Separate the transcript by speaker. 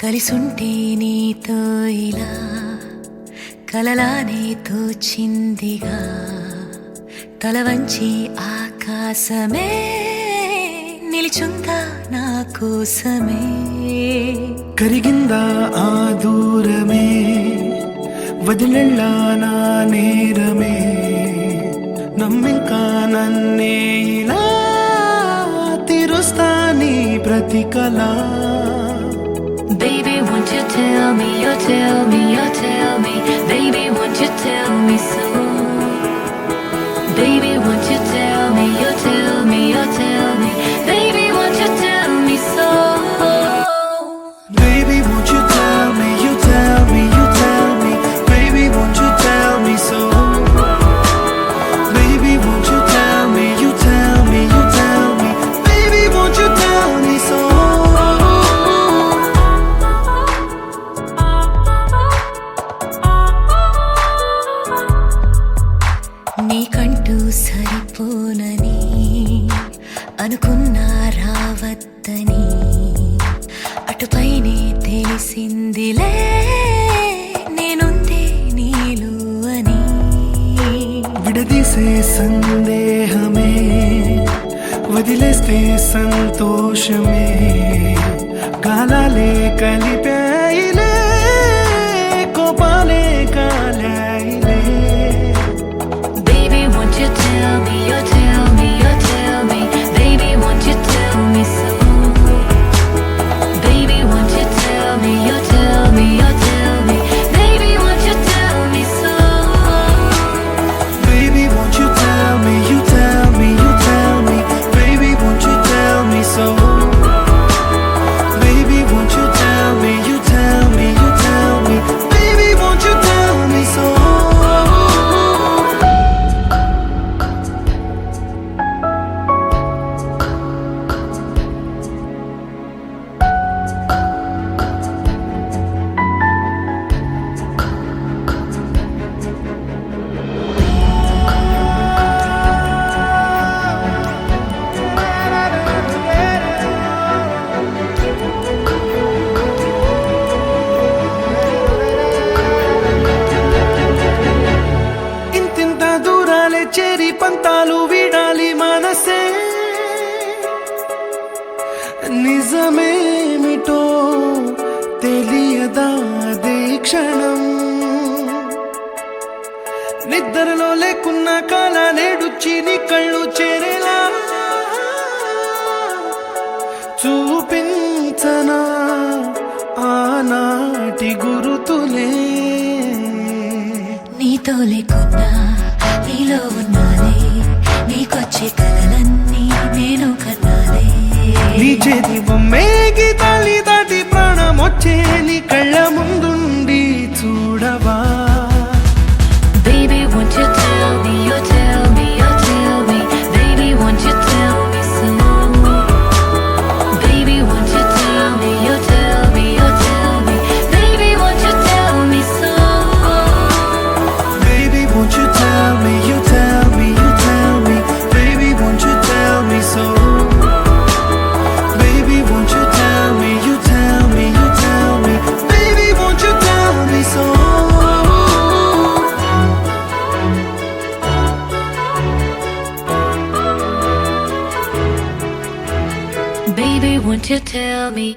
Speaker 1: కలిసుంటే నీతో ఇలా కలలానే తోచిందిగా తల వంచి ఆకాశమే నిలిచుందా నా కోసమే
Speaker 2: కరిగిందా ఆ దూరమే వదిలెళ్ళా నా నేరమే నమ్మింకా నన్నే ఇలా తీరుస్తా నీ ప్రతి కళ
Speaker 1: Baby, won't you tell me, you tell me, you tell me Baby, won't you tell me so Baby, won't you tell me, you tell me, you tell me Baby, won't you tell me so
Speaker 2: Baby, won't you tell me, you tell me, you tell me Baby, won't you tell me so Baby, won't you tell me, you tell me, you tell me Baby, won't you tell me so
Speaker 1: నీకంటూ సరిపోనని అనుకున్నా రావద్దని అటుపైనే తెలిసిందిలే నేనుందే నీలు అని
Speaker 2: విడదీసే సందేహమే వదిలేస్తే సంతోషమే కాలాలే కలిపాయిలే కోపాలే కాలాయిలే
Speaker 1: Baby, won't you tell me, you tell me, you tell me Baby, won't you tell me so Baby, won't you tell me, you tell me, you tell me Baby, won't you tell me so
Speaker 2: Baby, won't you tell me, you tell me, you tell me Baby, won't you tell me so Baby, won't you tell me, you tell me, you tell me Baby, won't you tell me so చేరి పంతాలు వీడాలి మనసే నిజమేమిటో తెలియదా అదే క్షణం నిద్రలో లేకున్న కాల నేడుచ్చి నీ కళ్ళు చేరేలా చూపించనా ఆనాటి గురుతులే
Speaker 1: నీతో లేకున్నా నీలో ఉన్నానే నీకొచ్చే కలలన్నీ నేను కన్నానే
Speaker 2: నీ చేతి బొమ్మే గీతాలి దాటి ప్రాణం వచ్చే నీ కళ్ళ ముందుండి చూడవా
Speaker 1: Baby, won't you tell me, you tell me, you tell me Baby, won't you tell me so Baby, won't you tell me, you tell me, you tell me Baby, won't you tell me so
Speaker 2: Baby, won't you tell me, you tell me, you tell me Baby, won't you tell me so Baby, won't you tell me, you tell me, you tell me Baby, won't you tell me so
Speaker 1: Baby, won't you tell me